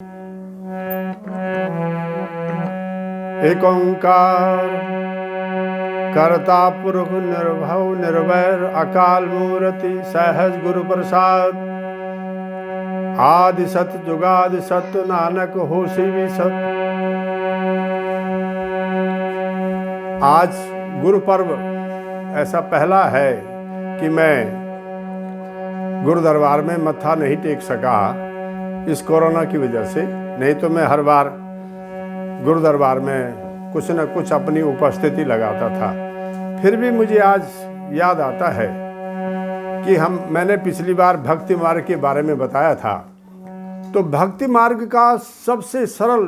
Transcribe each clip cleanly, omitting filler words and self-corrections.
एक ओंकार करता पुरख निर्भव निर्वैर अकाल मूर्ति सहज गुरु प्रसाद। आदि सत जुगादि सत नानक होसी भी सत। आज गुरु पर्व ऐसा पहला है कि मैं गुरु दरबार में मत्था नहीं टेक सका इस कोरोना की वजह से। नहीं तो मैं हर बार गुरु दरबार में कुछ न कुछ अपनी उपस्थिति लगाता था। फिर भी मुझे आज याद आता है कि मैंने पिछली बार भक्ति मार्ग के बारे में बताया था। तो भक्ति मार्ग का सबसे सरल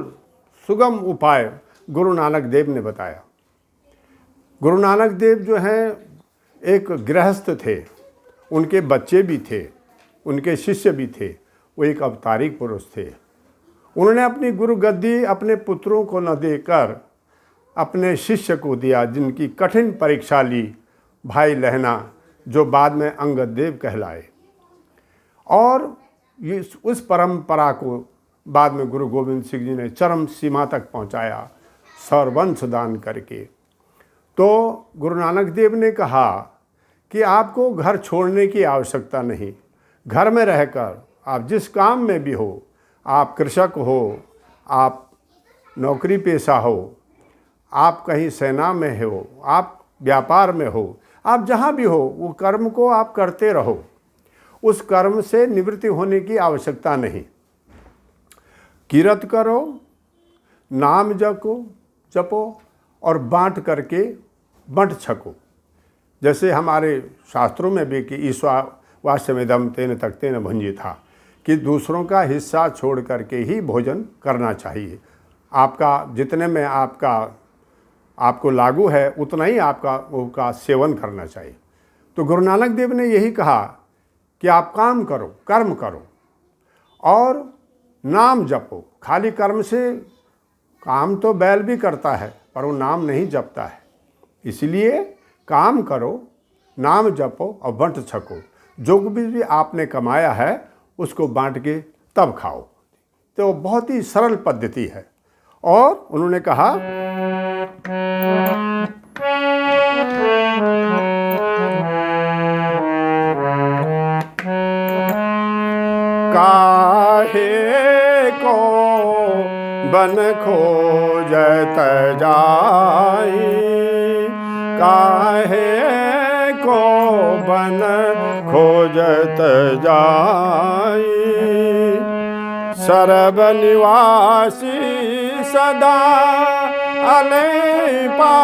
सुगम उपाय गुरु नानक देव ने बताया। गुरु नानक देव जो हैं एक गृहस्थ थे, उनके बच्चे भी थे, उनके शिष्य भी थे। वो एक अवतारिक पुरुष थे। उन्होंने अपनी गुरु गद्दी अपने पुत्रों को न देकर अपने शिष्य को दिया, जिनकी कठिन परीक्षा ली भाई लहना, जो बाद में अंगद देव कहलाए। और उस परंपरा को बाद में गुरु गोविंद सिंह जी ने चरम सीमा तक पहुंचाया, सर्वंश दान करके। तो गुरु नानक देव ने कहा कि आपको घर छोड़ने की आवश्यकता नहीं। घर में रहकर आप जिस काम में भी हो, आप कृषक हो, आप नौकरी पेशा हो, आप कहीं सेना में हो, आप व्यापार में हो, आप जहाँ भी हो, वो कर्म को आप करते रहो। उस कर्म से निवृत्ति होने की आवश्यकता नहीं। किरत करो, नाम जपो और बांट करके बंट छको। जैसे हमारे शास्त्रों में भी कि ईश्वावास्यमिदं तेन तक्तेन भुंजी था कि दूसरों का हिस्सा छोड़ करके ही भोजन करना चाहिए। आपका जितने में आपको लागू है उतना ही उसका सेवन करना चाहिए। तो गुरु नानक देव ने यही कहा कि आप काम करो, कर्म करो और नाम जपो। खाली कर्म से काम तो बैल भी करता है पर वो नाम नहीं जपता है। इसलिए काम करो, नाम जपो और बंट छको। जो भी आपने कमाया है उसको बांट के तब खाओ। तो बहुत ही सरल पद्धति है। और उन्होंने कहा काहे को बन खोजत जाई, काहे को बन खोजत जाई। सर्व निवासी सदा अलेपा,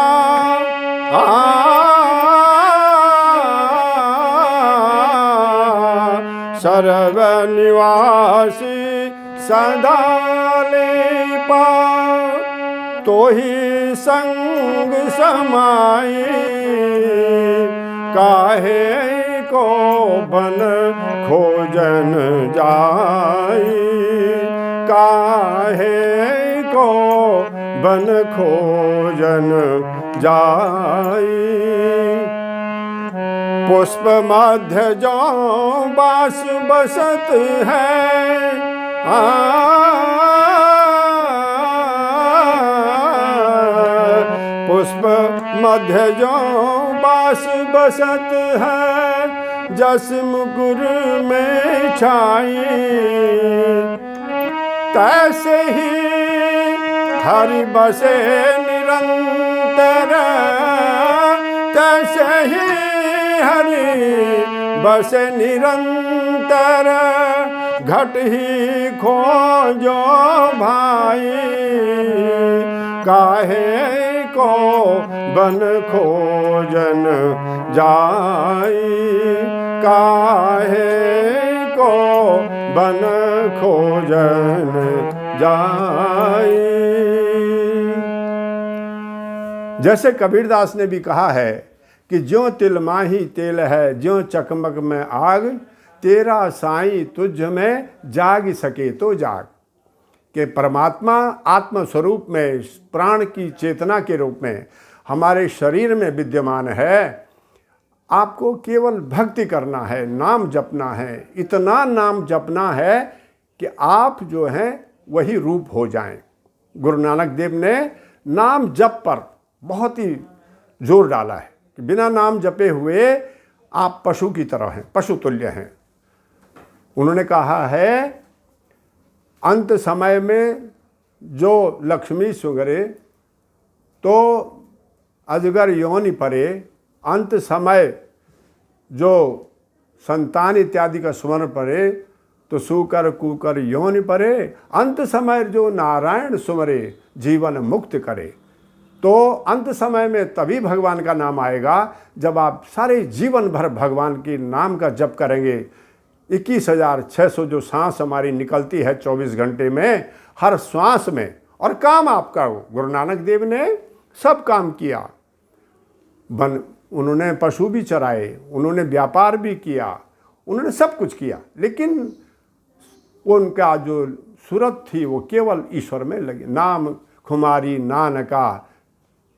सर्व निवासी सदा अलेपा। तो ही संग समाई, काहे को बन खोजन जाई, काहे को बन खोजन जाई। पुष्प मध्य जो बास बसत है, पुष्प मध्य जो बास बसत है, जस मुकुर में छाई। तैसे ही हरि बसे निरंतर, तैसे ही हरि बसे निरंतर। घट ही खोजो भाई, काहे को बन खोजन जाई, काहे को बन खोजन जाई। जैसे कबीरदास ने भी कहा है कि ज्यों तिल माही तेल है, ज्यों चकमक में आग, तेरा साईं तुझ में जाग सके तो जाग। कि परमात्मा आत्म स्वरूप में प्राण की चेतना के रूप में हमारे शरीर में विद्यमान है। आपको केवल भक्ति करना है, नाम जपना है, इतना नाम जपना है कि आप जो हैं वही रूप हो जाएं। गुरु नानक देव ने नाम जप पर बहुत ही जोर डाला है कि बिना नाम जपे हुए आप पशु की तरह हैं, पशु तुल्य हैं। उन्होंने कहा है अंत समय में जो लक्ष्मी सुगरे तो अजगर योनि परे, अंत समय जो संतान इत्यादि का स्मरण परे तो सुकर कुकर योनि परे, अंत समय जो नारायण सुमरे जीवन मुक्त करे। तो अंत समय में तभी भगवान का नाम आएगा जब आप सारे जीवन भर भगवान के नाम का जप करेंगे। 21,600 जो सांस हमारी निकलती है 24 घंटे में, हर श्वास में, और काम आपका हो। गुरु नानक देव ने सब काम किया, उन्होंने पशु भी चराए, उन्होंने व्यापार भी किया, उन्होंने सब कुछ किया, लेकिन उनका जो सूरत थी वो केवल ईश्वर में लगी। नाम खुमारी नानका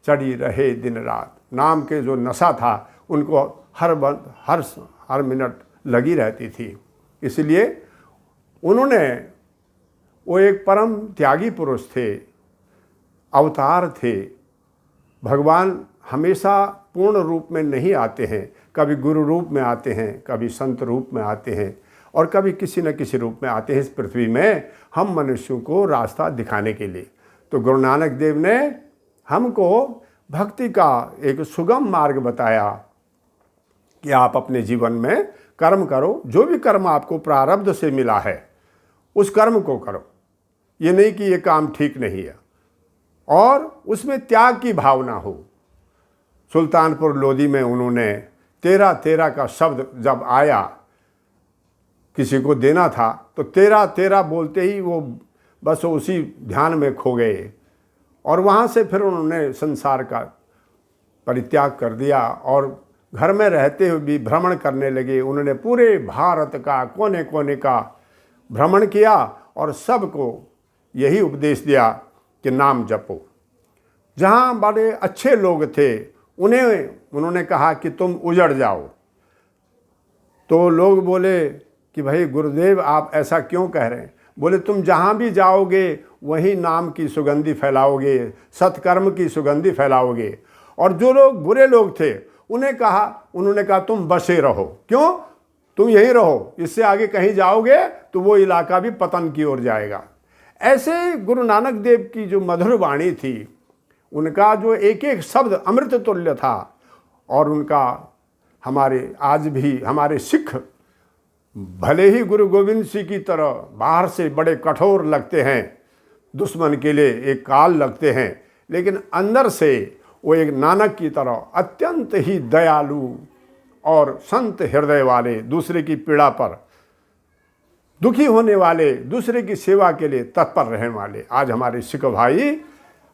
चढ़ी रहे दिन रात, नाम के जो नशा था उनको हर मिनट लगी रहती थी। इसलिए उन्होंने, वो एक परम त्यागी पुरुष थे, अवतार थे। भगवान हमेशा पूर्ण रूप में नहीं आते हैं, कभी गुरु रूप में आते हैं, कभी संत रूप में आते हैं, और कभी किसी न किसी रूप में आते हैं इस पृथ्वी में हम मनुष्यों को रास्ता दिखाने के लिए। तो गुरु नानक देव ने हमको भक्ति का एक सुगम मार्ग बताया कि आप अपने जीवन में कर्म करो, जो भी कर्म आपको प्रारब्ध से मिला है उस कर्म को करो। ये नहीं कि ये काम ठीक नहीं है, और उसमें त्याग की भावना हो। सुल्तानपुर लोधी में उन्होंने 13 का शब्द जब आया, किसी को देना था तो 13 बोलते ही वो बस उसी ध्यान में खो गए, और वहाँ से फिर उन्होंने संसार का परित्याग कर दिया और घर में रहते हुए भी भ्रमण करने लगे। उन्होंने पूरे भारत का कोने कोने का भ्रमण किया और सबको यही उपदेश दिया कि नाम जपो। जहाँ बड़े अच्छे लोग थे उन्हें उन्होंने कहा कि तुम उजड़ जाओ, तो लोग बोले कि भाई गुरुदेव आप ऐसा क्यों कह रहे हैं? बोले तुम जहाँ भी जाओगे वहीं नाम की सुगंधी फैलाओगे, सत्कर्म की सुगंधी फैलाओगे। और जो लोग बुरे लोग थे उन्होंने कहा तुम बसे रहो, क्यों? तुम यहीं रहो, इससे आगे कहीं जाओगे तो वो इलाका भी पतन की ओर जाएगा। ऐसे गुरु नानक देव की जो मधुर वाणी थी, उनका जो एक एक शब्द अमृत तुल्य था, और उनका हमारे आज भी हमारे सिख भले ही गुरु गोविंद सिंह की तरह बाहर से बड़े कठोर लगते हैं, दुश्मन के लिए एक काल लगते हैं, लेकिन अंदर से वो एक नानक की तरह अत्यंत ही दयालु और संत हृदय वाले, दूसरे की पीड़ा पर दुखी होने वाले, दूसरे की सेवा के लिए तत्पर रहने वाले आज हमारे सिख भाई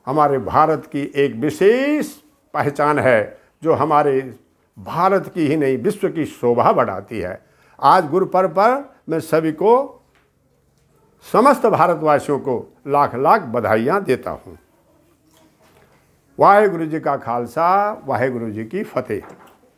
हमारे भारत की एक विशेष पहचान है, जो हमारे भारत की ही नहीं विश्व की शोभा बढ़ाती है। आज गुरु पर्व पर मैं सभी को, समस्त भारतवासियों को लाख लाख बधाइयाँ देता हूँ। वाहेगुरु जी का खालसा, वाहेगुरु जी की फतेह।